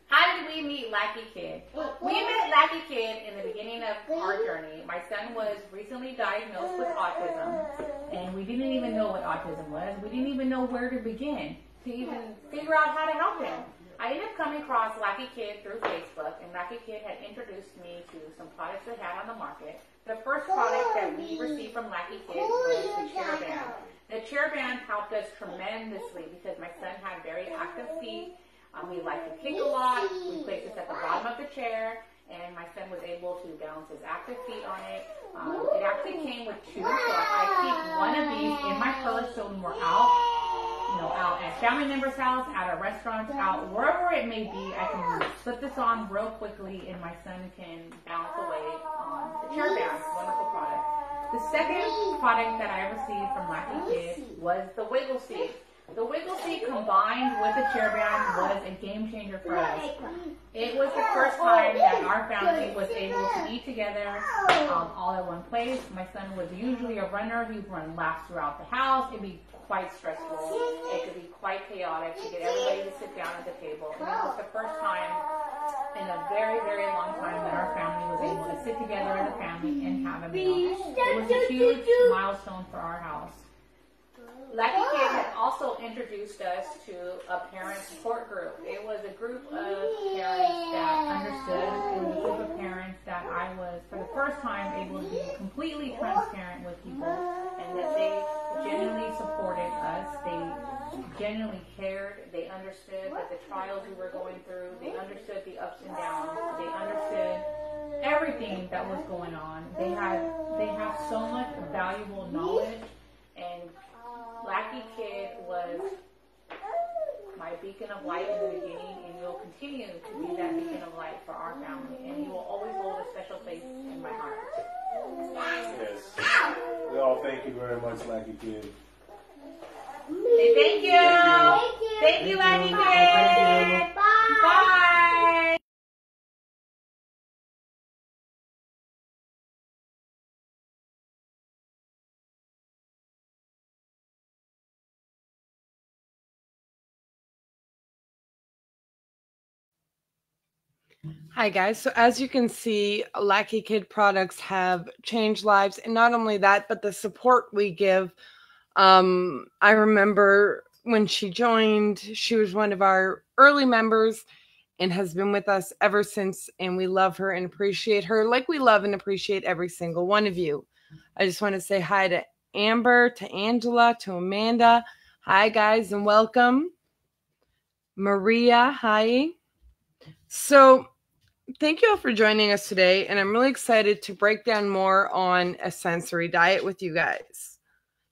How did we meet Lackey Kid? We met Lackey Kid in the beginning of our journey. My son was recently diagnosed with autism, and we didn't even know what autism was. We didn't even know where to begin to even figure out how to help him. I ended up coming across Lackey Kid through Facebook, and Lackey Kid had introduced me to some products they had on the market. The first product that we received from Lackey Kid was the chair band. The chair band helped us tremendously because my son had very active feet. He liked to kick a lot. We placed this at the bottom of the chair, and my son was able to balance his active feet on it. It actually came with two, so I keep one of these in my purse so when we're out, out at family members' house, at a restaurant, out wherever it may be, I can slip this on real quickly, and my son can bounce away on the chair band. Wonderful product. The second product that I received from Lackey Kid was the Wiggle Seat. The Wiggle Seat combined with the chair band was a game changer for us. It was the first time that our family was able to eat together all at one place. My son was usually a runner. He would run laps throughout the house. It would be quite stressful. It could be quite chaotic to get everybody to sit down at the table. And it was the first time in a very, very long time that our family was able to sit together as a family and have a meal. It was a huge milestone for our house. Lackey Kid had also introduced us to a parent support group. It was a group of parents that understood. It was a group of parents that I was, for the first time, able to be completely transparent with people, and that they genuinely supported us. They genuinely cared. They understood that the trials we were going through. They understood the ups and downs. They understood everything that was going on. They have so much valuable knowledge, and Lackey Kid was my beacon of light in the beginning, and will continue to be that beacon of light for our family, and he will always hold a special place in my heart. Yes. We all thank you very much, Lackey Kid. Say thank you. Thank you, Lackey Kid. Bye. Hi guys, so as you can see, Lackey Kid products have changed lives, and not only that, but the support we give. I remember when she joined, she was one of our early members and has been with us ever since, and we love her and appreciate her like we love and appreciate every single one of you. I just want to say hi to Amber, to Angela, to Amanda. Hi guys and welcome. Maria, hi. So thank you all for joining us today, and I'm really excited to break down more on a sensory diet with you guys.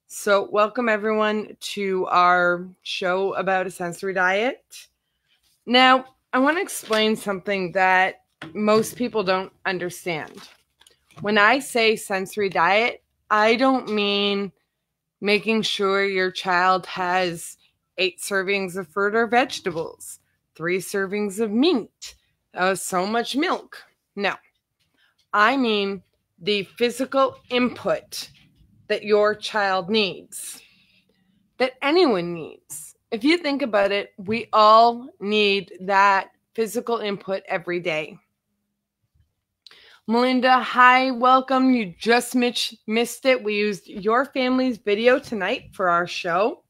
So welcome everyone to our show about a sensory diet. Now, I want to explain something that most people don't understand. When I say sensory diet, I don't mean making sure your child has 8 servings of fruit or vegetables, 3 servings of meat, so much milk. No, I mean the physical input that your child needs, that anyone needs. If you think about it, we all need that physical input every day. Melinda, hi, welcome. You just missed it. We used your family's video tonight for our show.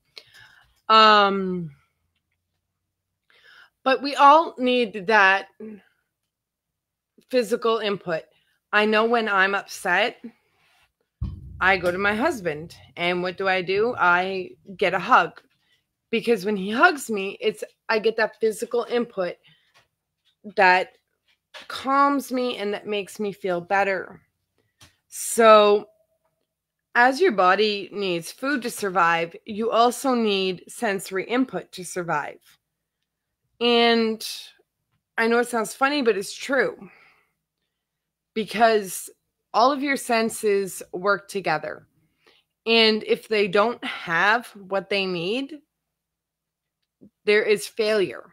But we all need that physical input. I know when I'm upset, I go to my husband. And what do? I get a hug. Because when he hugs me, I get that physical input that calms me and that makes me feel better. So as your body needs food to survive, you also need sensory input to survive. And I know it sounds funny, but it's true. Because all of your senses work together. And if they don't have what they need, there is failure.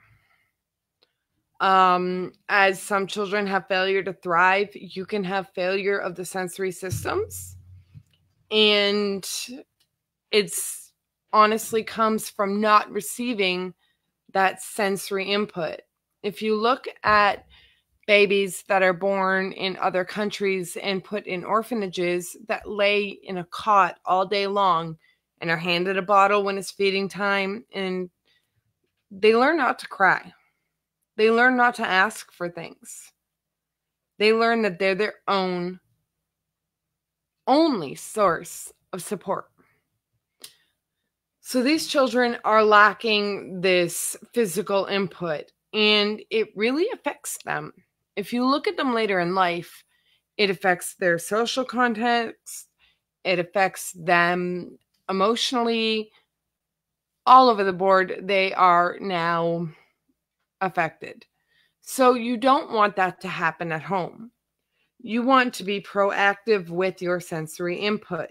As some children have failure to thrive, you can have failure of the sensory systems. And it's honestly comes from not receiving that sensory input. If you look at babies that are born in other countries and put in orphanages that lay in a cot all day long and are handed a bottle when it's feeding time, and they learn not to cry. They learn not to ask for things. They learn that they're their own only source of support. So these children are lacking this physical input, and it really affects them. If you look at them later in life, it affects their social context, it affects them emotionally, all over the board. They are now affected. So you don't want that to happen at home. You want to be proactive with your sensory input.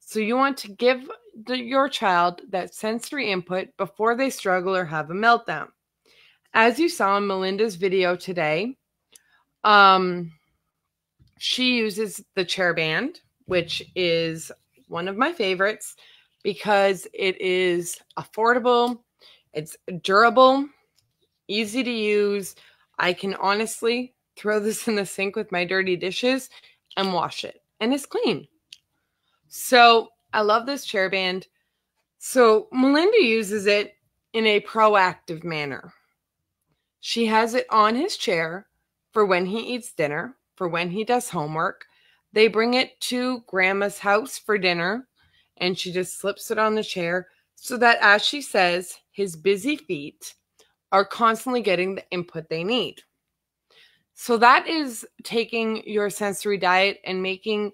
So you want to give your child that sensory input before they struggle or have a meltdown. As you saw in Melinda's video today, she uses the chair band, which is one of my favorites because it is affordable, it's durable, easy to use. I can honestly throw this in the sink with my dirty dishes and wash it, and it's clean. So I love this chair band. So Melinda uses it in a proactive manner. She has it on his chair for when he eats dinner, for when he does homework. They bring it to Grandma's house for dinner, and she just slips it on the chair so that, as she says, his busy feet are constantly getting the input they need. So that is taking your sensory diet and making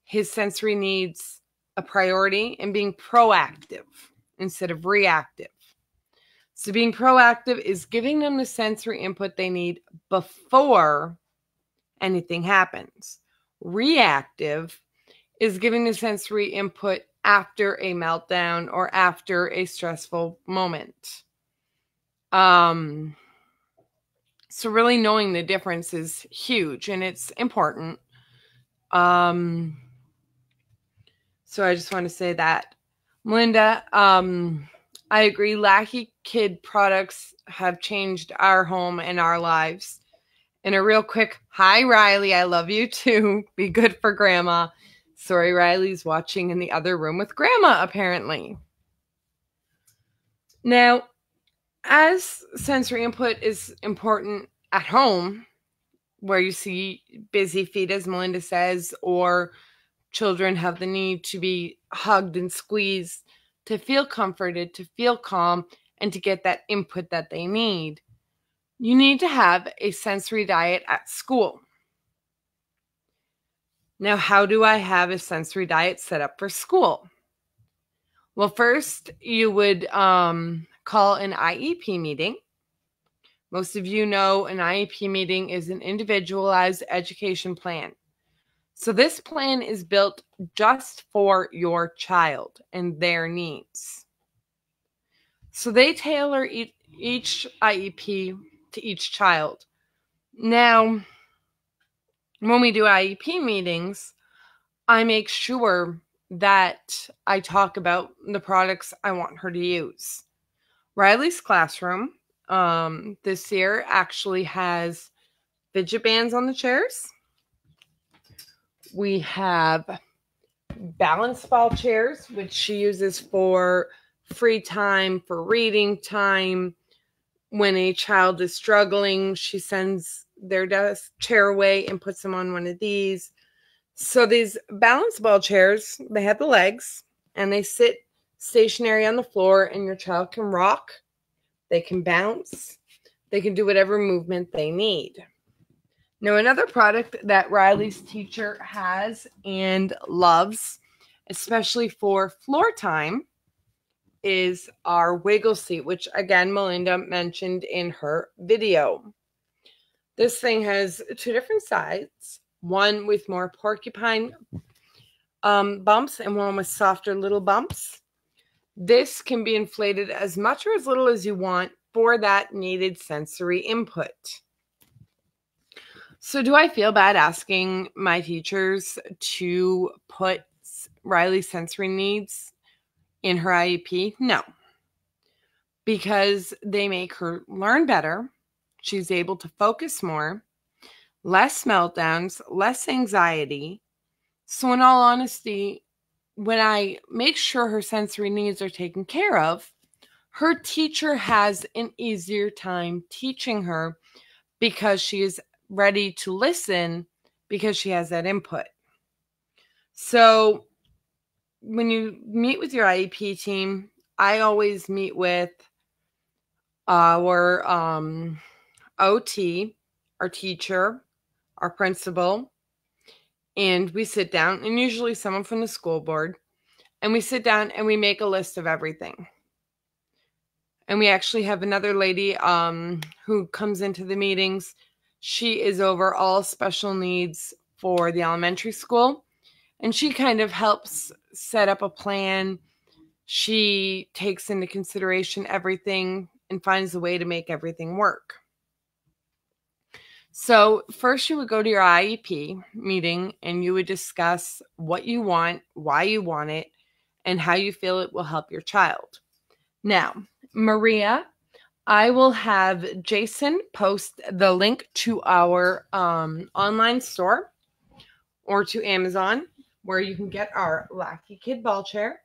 his sensory needs a priority and being proactive instead of reactive. So being proactive is giving them the sensory input they need before anything happens. Reactive is giving the sensory input after a meltdown or after a stressful moment. So really knowing the difference is huge, and it's important. So I just want to say that. Melinda, I agree. Lackey Kid products have changed our home and our lives. And a real quick, hi, Riley. I love you too. Be good for Grandma. Sorry, Riley's watching in the other room with Grandma, apparently. Now, as sensory input is important at home, where you see busy feet, as Melinda says, or children have the need to be hugged and squeezed to feel comforted, to feel calm, and to get that input that they need, you need to have a sensory diet at school. Now, how do I have a sensory diet set up for school? Well, first, you would call an IEP meeting. Most of you know an IEP meeting is an individualized education plan. So this plan is built just for your child and their needs. So they tailor each IEP to each child. Now, when we do IEP meetings, I make sure that I talk about the products I want her to use. Riley's classroom this year actually has fidget bands on the chairs. We have balance ball chairs, which she uses for free time, for reading time. When a child is struggling, she sends their desk chair away and puts them on one of these. So these balance ball chairs, they have the legs and they sit stationary on the floor, and your child can rock, they can bounce, they can do whatever movement they need. Now, another product that Riley's teacher has and loves, especially for floor time, is our wiggle seat, which again, Melinda mentioned in her video. This thing has two different sides, one with more porcupine bumps and one with softer little bumps. This can be inflated as much or as little as you want for that needed sensory input. So do I feel bad asking my teachers to put Riley's sensory needs in her IEP? No, because they make her learn better. she's able to focus more, less meltdowns, less anxiety. So in all honesty, when I make sure her sensory needs are taken care of, her teacher has an easier time teaching her because she is ready to listen because she has that input. So when you meet with your IEP team, I always meet with our OT, our teacher, our principal, and we sit down, and usually someone from the school board, and we sit down and we make a list of everything. And we actually have another lady who comes into the meetings. She is over all special needs for the elementary school, and she kind of helps set up a plan. She takes into consideration everything and finds a way to make everything work. So first you would go to your IEP meeting and you would discuss what you want, why you want it, and how you feel it will help your child. Now, Maria, I will have Jason post the link to our online store or to Amazon where you can get our Lackey Kid ball chair.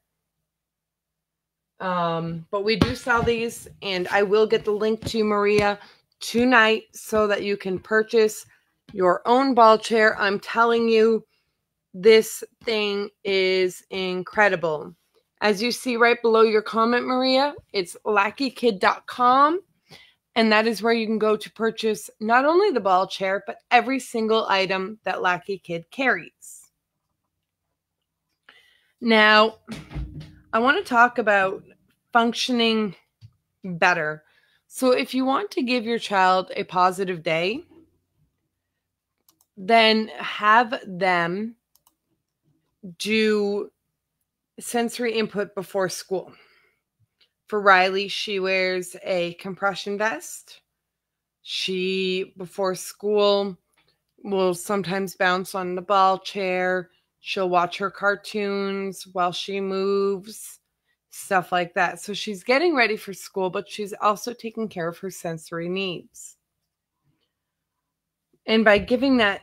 But we do sell these, and I will get the link to Maria tonight so that you can purchase your own ball chair. I'm telling you, this thing is incredible. As you see right below your comment, Maria, it's LackeyKid.com, and that is where you can go to purchase not only the ball chair, but every single item that Lackey Kid carries. Now, I want to talk about functioning better. So if you want to give your child a positive day, then have them do sensory input before school. For Riley, she wears a compression vest. She, before school, will sometimes bounce on the ball chair. She'll watch her cartoons while she moves, stuff like that. So she's getting ready for school, but she's also taking care of her sensory needs. And by giving that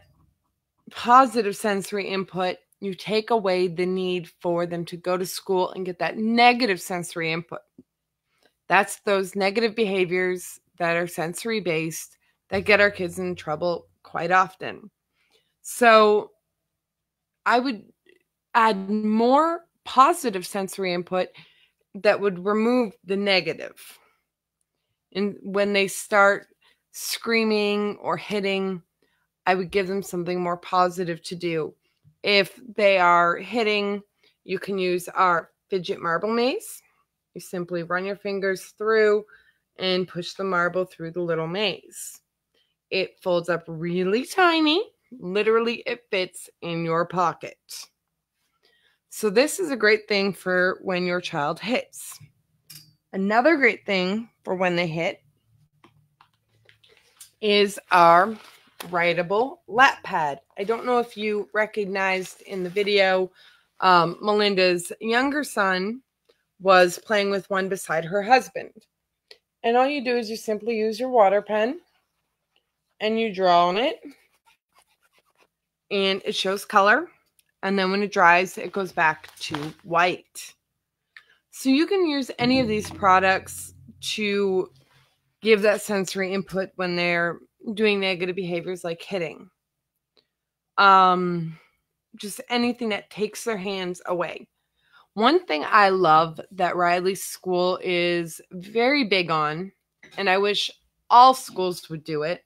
positive sensory input, you take away the need for them to go to school and get that negative sensory input. That's those negative behaviors that are sensory based that get our kids in trouble quite often. So I would add more positive sensory input that would remove the negative. And when they start screaming or hitting, I would give them something more positive to do. If they are hitting, you can use our fidget marble maze. You simply run your fingers through and push the marble through the little maze. It folds up really tiny. Literally, it fits in your pocket. So this is a great thing for when your child hits. Another great thing for when they hit is our Writable Lap Pad. I don't know if you recognized in the video, Melinda's younger son was playing with one beside her husband. And all you do is you simply use your water pen and you draw on it. And it shows color. And then when it dries, it goes back to white. So you can use any of these products to give that sensory input when they're doing negative behaviors like hitting. Just anything that takes their hands away. One thing I love that Riley's school is very big on, and I wish all schools would do it,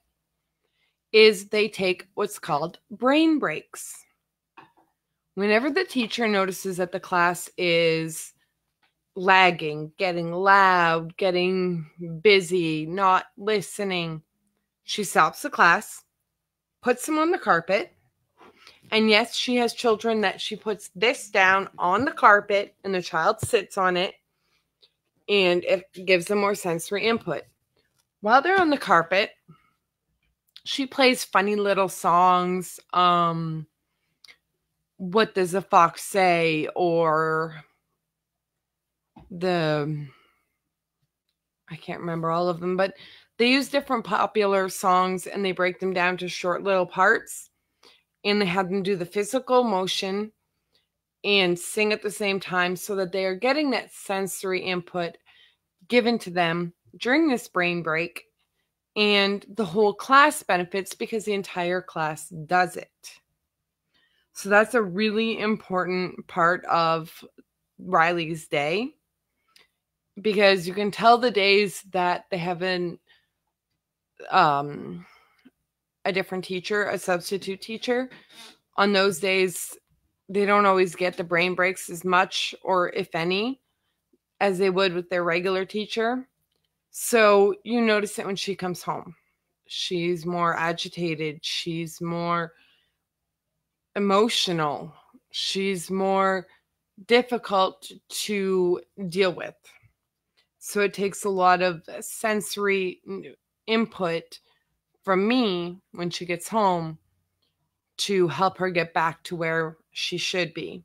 is they take what's called brain breaks. Whenever the teacher notices that the class is lagging, getting loud, getting busy, not listening, she stops the class, puts them on the carpet, and yes, she has children that she puts this down on the carpet and the child sits on it, and it gives them more sensory input. While they're on the carpet, she plays funny little songs. What Does a Fox Say? Or I can't remember all of them, but They use different popular songs and they break them down to short little parts, and they have them do the physical motion and sing at the same time so that they are getting that sensory input given to them during this brain break. And the whole class benefits because the entire class does it. So that's a really important part of Riley's day, because you can tell the days that they have a different teacher, a substitute teacher. On those days, they don't always get the brain breaks as much, or if any, as they would with their regular teacher. So you notice it when she comes home. She's more agitated. She's more emotional. She's more difficult to deal with. So it takes a lot of sensory input from me when she gets home to help her get back to where she should be.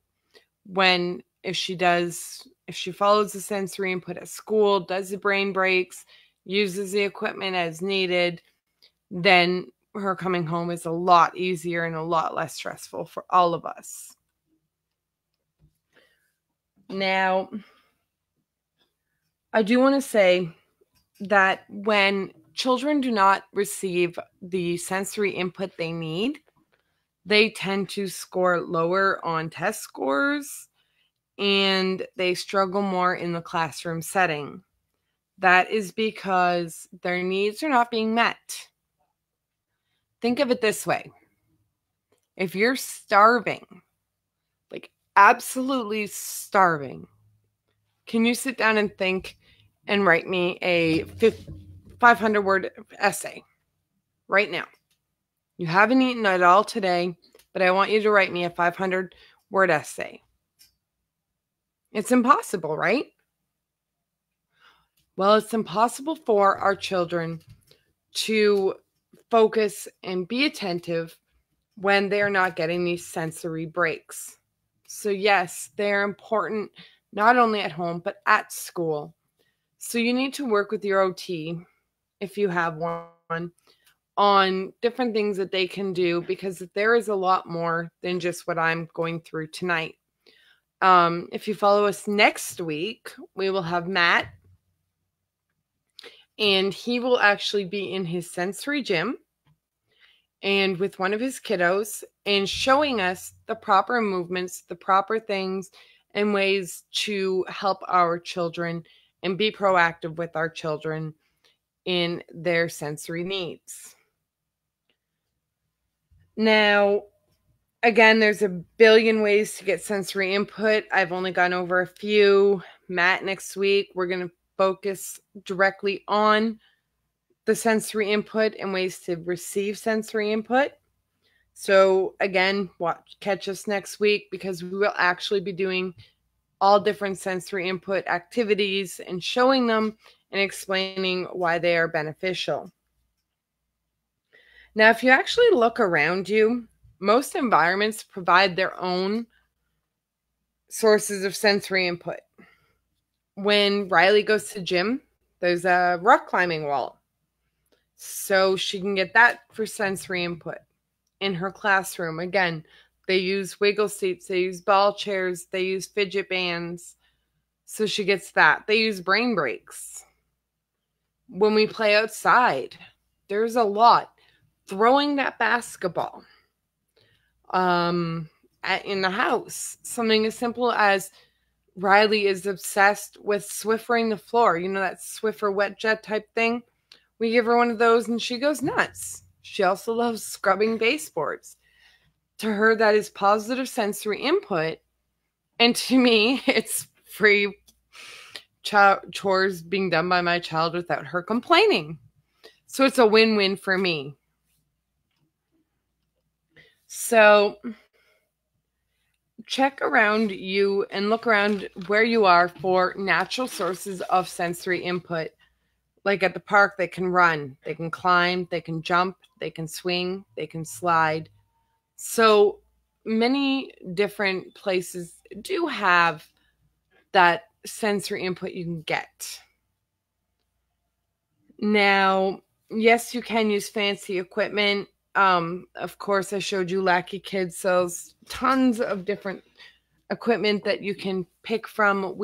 If she follows the sensory input at school, does the brain breaks, uses the equipment as needed, then her coming home is a lot easier and a lot less stressful for all of us. Now, I do want to say that when children do not receive the sensory input they need, they tend to score lower on test scores and they struggle more in the classroom setting. That is because their needs are not being met. Think of it this way. If you're starving, like absolutely starving, can you sit down and think and write me a 500-word essay right now? You haven't eaten at all today, but I want you to write me a 500-word essay. It's impossible, right? Well, it's impossible for our children to focus and be attentive when they're not getting these sensory breaks. So yes, they're important not only at home, but at school. So you need to work with your OT, if you have one, on different things that they can do, because there is a lot more than just what I'm going through tonight. If you follow us next week, we will have Matt, and he will actually be in his sensory gym and with one of his kiddos and showing us the proper movements, the proper things and ways to help our children and be proactive with our children in their sensory needs. Now, again, there's a billion ways to get sensory input. I've only gone over a few. Matt, next week, we're going to focus directly on the sensory input and ways to receive sensory input. So again, catch us next week, because we will actually be doing all different sensory input activities and showing them and explaining why they are beneficial. Now, if you actually look around you, most environments provide their own sources of sensory input. When Riley goes to gym, there's a rock climbing wall, so she can get that for sensory input. In her classroom, again, they use wiggle seats, they use ball chairs, they use fidget bands, so she gets that. They use brain breaks. When we play outside, there's a lot. Throwing that basketball in the house, something as simple as Riley is obsessed with Swiffering the floor. You know, that Swiffer wet jet type thing? We give her one of those and she goes nuts. She also loves scrubbing baseboards. To her, that is positive sensory input. And to me, it's free chores being done by my child without her complaining. So it's a win-win for me. So check around you and look around where you are for natural sources of sensory input. Like at the park, they can run, they can climb, they can jump, they can swing, they can slide. So many different places do have that sensory input you can get. Now, yes, you can use fancy equipment. Of course, I showed you Lackey Kids sells tons of different equipment that you can pick from.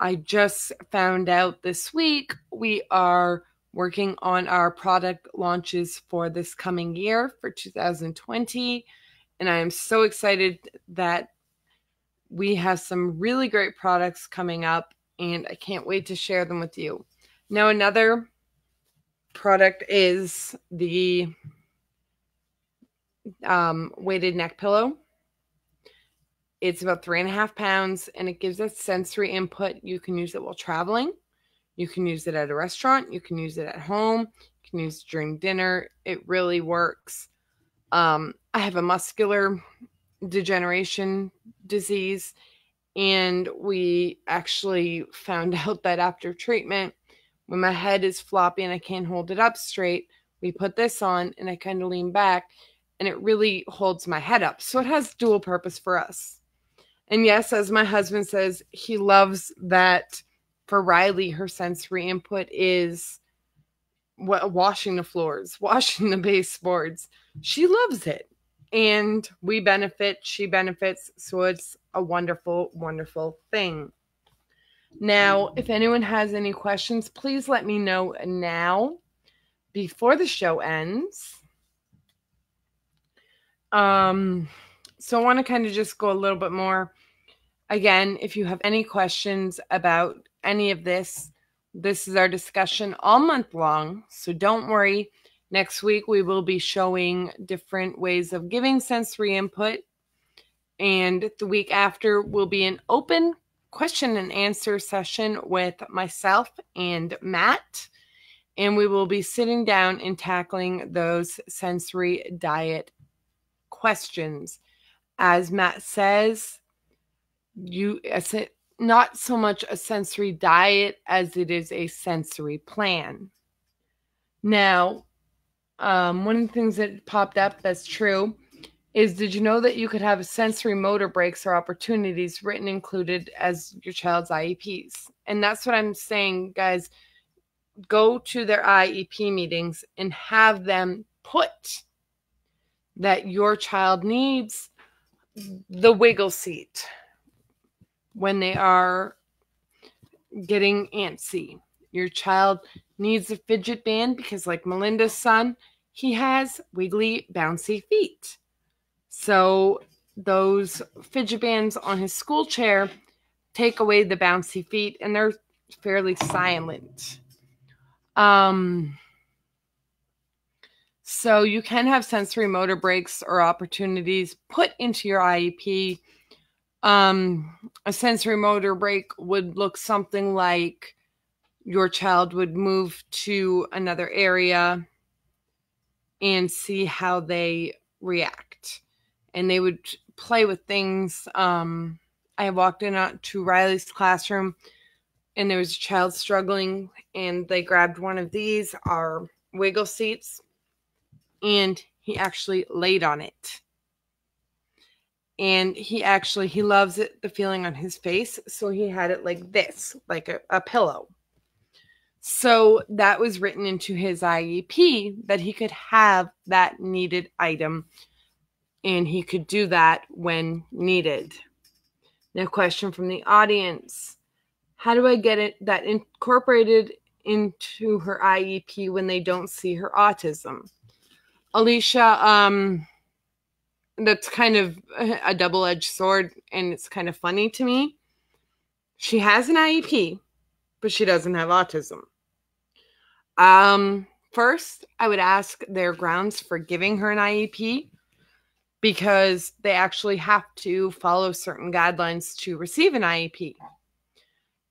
I just found out this week, we are working on our product launches for this coming year for 2020. And I am so excited that we have some really great products coming up, and I can't wait to share them with you. Now, another product is the weighted neck pillow. It's about 3.5 pounds, and it gives us sensory input. You can use it while traveling. You can use it at a restaurant. You can use it at home. You can use it during dinner. It really works. I have a muscular degeneration disease, and we actually found out that after treatment, when my head is floppy and I can't hold it up straight, we put this on and I kind of lean back, and it really holds my head up. So it has dual purpose for us. And yes, as my husband says, he loves that for Riley, her sensory input is washing the floors, washing the baseboards. She loves it. And we benefit, she benefits. So it's a wonderful, wonderful thing. Now, if anyone has any questions, please let me know now before the show ends. So I want to kind of just go a little bit more. Again, if you have any questions about any of this, this is our discussion all month long. So don't worry. Next week, we will be showing different ways of giving sensory input. And the week after will be an open question and answer session with myself and Matt. And we will be sitting down and tackling those sensory diet questions. As Matt says, it's not so much a sensory diet as it is a sensory plan. Now, one of the things that popped up that's true is, did you know that you could have sensory motor breaks or opportunities written included as your child's IEPs? And that's what I'm saying, guys. Go to their IEP meetings and have them put that your child needs the wiggle seat when they are getting antsy. Your child needs a fidget band because, like Melinda's son, he has wiggly, bouncy feet. So those fidget bands on his school chair take away the bouncy feet, and they're fairly silent. So you can have sensory motor breaks or opportunities put into your IEP. A sensory motor break would look something like your child would move to another area and see how they react. And they would play with things. I walked into Riley's classroom, and there was a child struggling, and they grabbed one of these, our wiggle seats, and he actually laid on it. And he loves it, the feeling on his face. So he had it like this, like a pillow. So that was written into his IEP that he could have that needed item, and he could do that when needed. Now, question from the audience. How do I get that incorporated into her IEP when they don't see her autism? Alicia, that's kind of a double-edged sword, and it's kind of funny to me. She has an IEP, but she doesn't have autism. First, I would ask their grounds for giving her an IEP, because they actually have to follow certain guidelines to receive an IEP.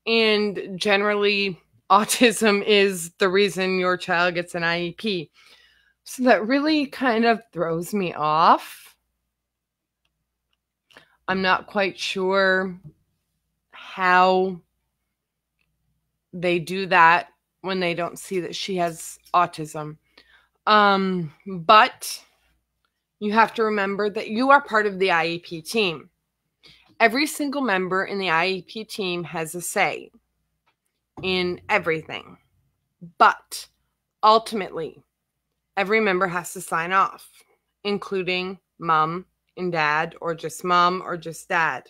And generally, autism is the reason your child gets an IEP. So that really kind of throws me off. I'm not quite sure how they do that when they don't see that she has autism. But you have to remember that you are part of the IEP team. Every single member in the IEP team has a say in everything. But ultimately, every member has to sign off, including mom and dad, or just mom or just dad.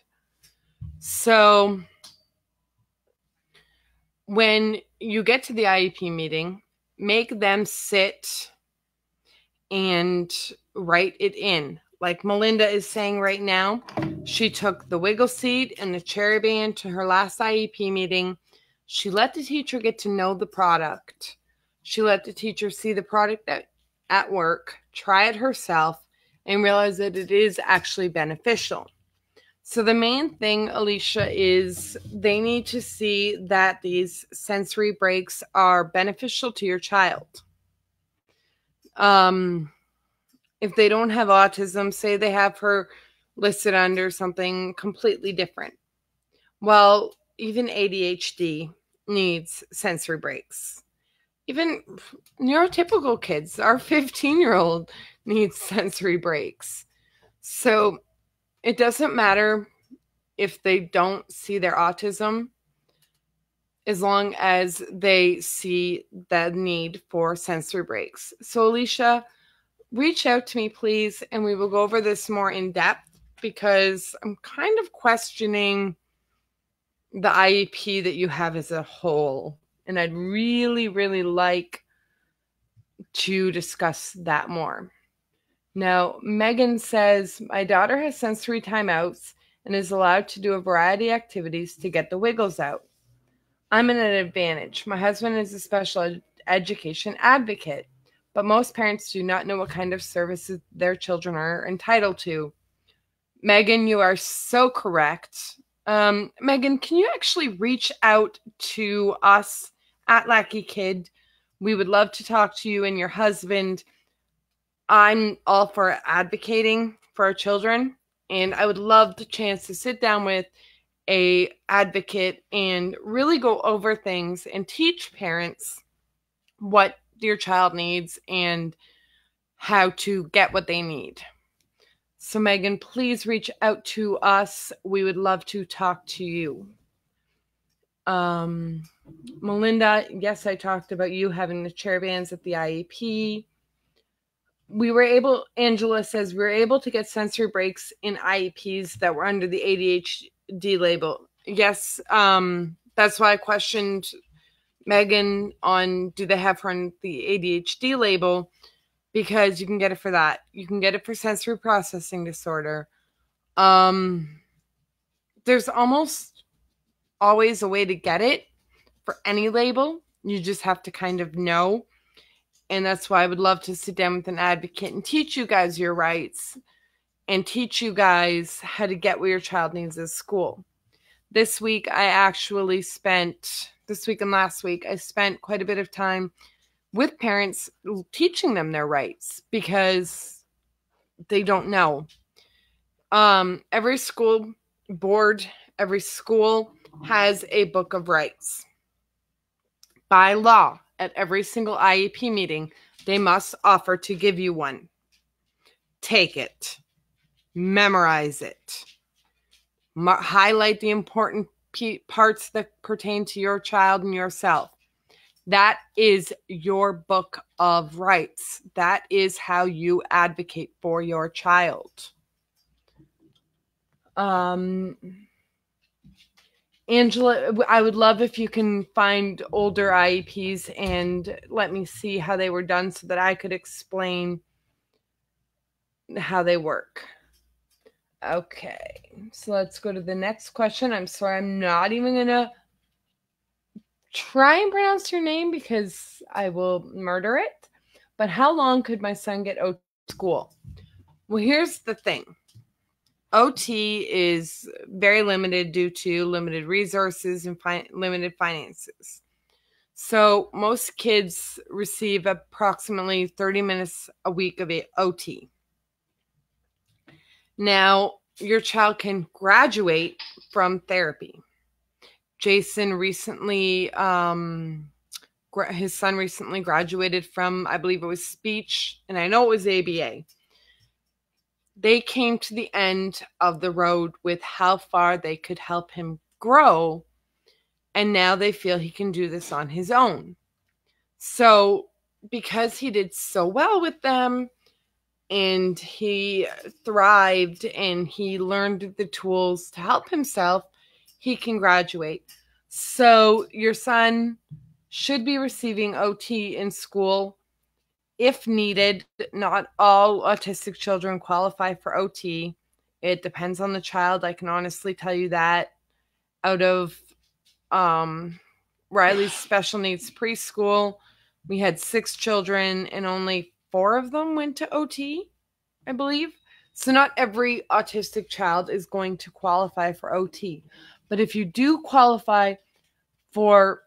So when you get to the IEP meeting, make them sit and write it in. Like Melinda is saying right now, she took the wiggle seat and the cherry band to her last IEP meeting. She let the teacher get to know the product. She let the teacher see the product at work, try it herself, and realize that it is actually beneficial. So the main thing, Alicia, is they need to see that these sensory breaks are beneficial to your child. If they don't have autism, say they have her listed under something completely different. Well, even ADHD needs sensory breaks. Even neurotypical kids, our 15-year-old needs sensory breaks. So it doesn't matter if they don't see their autism, as long as they see the need for sensory breaks. So Alicia, reach out to me, please, and we will go over this more in depth, because I'm kind of questioning the IEP that you have as a whole. And I'd really, really like to discuss that more. Now, Megan says, my daughter has sensory timeouts and is allowed to do a variety of activities to get the wiggles out. I'm at an advantage. My husband is a special education advocate, but most parents do not know what kind of services their children are entitled to. Megan, you are so correct. Megan, can you actually reach out to us at Lackey Kid? We would love to talk to you and your husband. I'm all for advocating for our children, and I would love the chance to sit down with a advocate and really go over things and teach parents what your child needs and how to get what they need. So Megan, please reach out to us. We would love to talk to you. Melinda, yes, I talked about you having the chair bands at the IEP. Angela says, we were able to get sensory breaks in IEPs that were under the ADHD label. Yes, that's why I questioned Megan on, do they have her on the ADHD label? Because you can get it for that. You can get it for sensory processing disorder. There's almost always a way to get it for any label. You just have to kind of know. And that's why I would love to sit down with an advocate and teach you guys your rights and teach you guys how to get what your child needs at school. This week and last week, I spent quite a bit of time with parents teaching them their rights because they don't know. Every school board, every school has a book of rights. By law, at every single IEP meeting, they must offer to give you one. Take it. Memorize it. Highlight the important parts that pertain to your child and yourself. That is your book of rights. That is how you advocate for your child. Angela, I would love if you can find older IEPs and let me see how they were done so that I could explain how they work. Okay, so let's go to the next question. I'm sorry, I'm not even going to try and pronounce your name because I will murder it. But how long could my son get OT at school? Well, here's the thing. OT is very limited due to limited resources and limited finances. So most kids receive approximately 30 minutes a week of OT. Now, your child can graduate from therapy. Jason recently, his son recently graduated from, I believe it was speech, and I know it was ABA. They came to the end of the road with how far they could help him grow, and now they feel he can do this on his own. So because he did so well with them and he thrived and he learned the tools to help himself, he can graduate. So your son should be receiving OT in school if needed. Not all autistic children qualify for OT. It depends on the child. I can honestly tell you that. Out of Riley's special needs preschool, we had 6 children and only 4 of them went to OT, I believe. So not every autistic child is going to qualify for OT. But if you do qualify for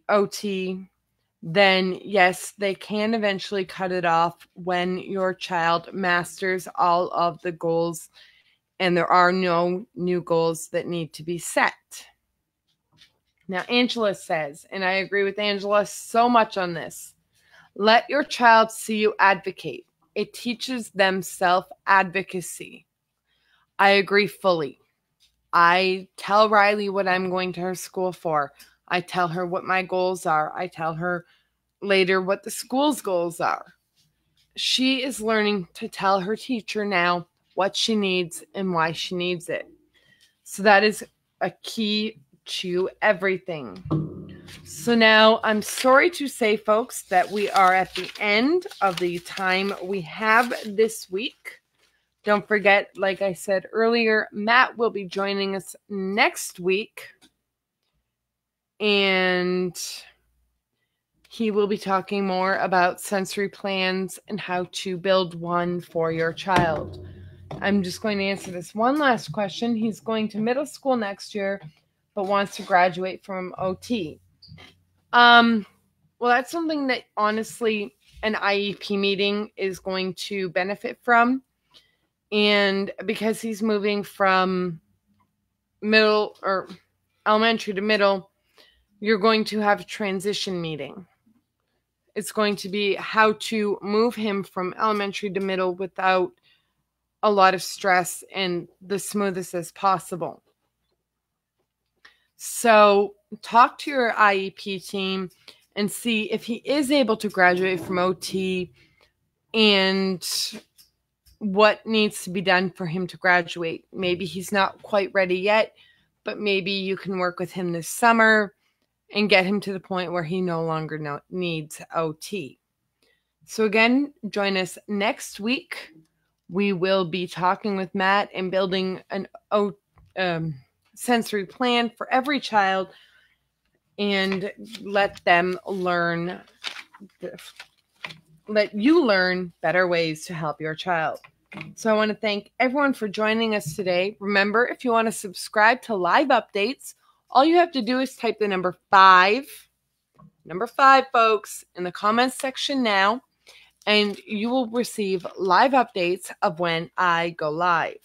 OT, then yes, they can eventually cut it off when your child masters all of the goals and there are no new goals that need to be set. Now, Angela says, and I agree with Angela so much on this, let your child see you advocate. It teaches them self-advocacy. I agree fully. I tell Riley what I'm going to her school for. I tell her what my goals are. I tell her later what the school's goals are. She is learning to tell her teacher now what she needs and why she needs it. So that is a key to everything. So now I'm sorry to say, folks, that we are at the end of the time we have this week. Don't forget, like I said earlier, Matt will be joining us next week. And he will be talking more about sensory plans and how to build one for your child. I'm just going to answer this one last question. He's going to middle school next year, but wants to graduate from OT. Well, that's something that honestly an IEP meeting is going to benefit from. And because he's moving from middle or elementary to middle, you're going to have a transition meeting. It's going to be how to move him from elementary to middle without a lot of stress and the smoothest as possible. So talk to your IEP team and see if he is able to graduate from OT and what needs to be done for him to graduate. Maybe he's not quite ready yet, but maybe you can work with him this summer and get him to the point where he no longer needs OT. So again, join us next week. We will be talking with Matt and building an sensory plan for every child and let you learn better ways to help your child. So I want to thank everyone for joining us today. Remember, if you want to subscribe to live updates, all you have to do is type the number 5, folks, in the comments section now, and you will receive live updates of when I go live.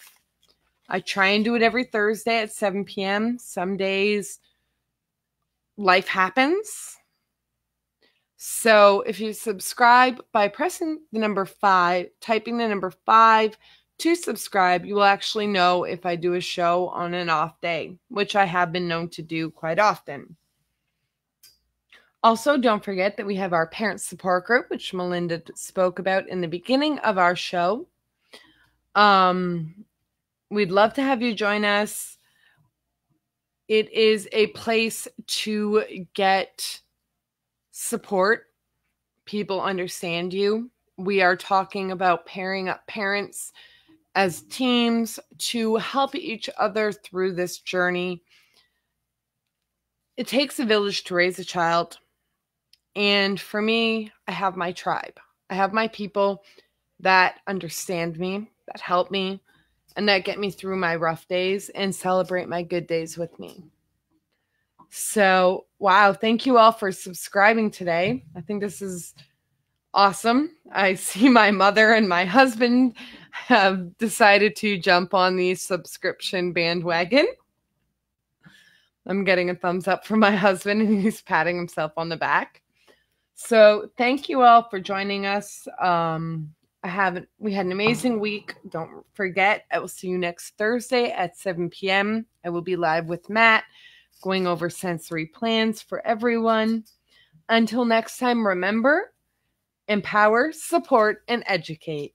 I try and do it every Thursday at 7 p.m. Some days life happens. So if you subscribe by pressing the number 5, typing the number 5 to subscribe, you will actually know if I do a show on an off day, which I have been known to do quite often. Also, don't forget that we have our parent support group, which Melinda spoke about in the beginning of our show. We'd love to have you join us. It is a place to get support. People understand you. We are talking about pairing up parents as teams to help each other through this journey. It takes a village to raise a child. And for me, I have my tribe. I have my people that understand me, that help me, and that get me through my rough days and celebrate my good days with me. So, wow, thank you all for subscribing today. I think this is awesome. I see my mother and my husband have decided to jump on the subscription bandwagon. I'm getting a thumbs up from my husband, and he's patting himself on the back. So thank you all for joining us. We had an amazing week. Don't forget, I will see you next Thursday at 7 p.m. I will be live with Matt, going over sensory plans for everyone. Until next time, remember, empower, support, and educate.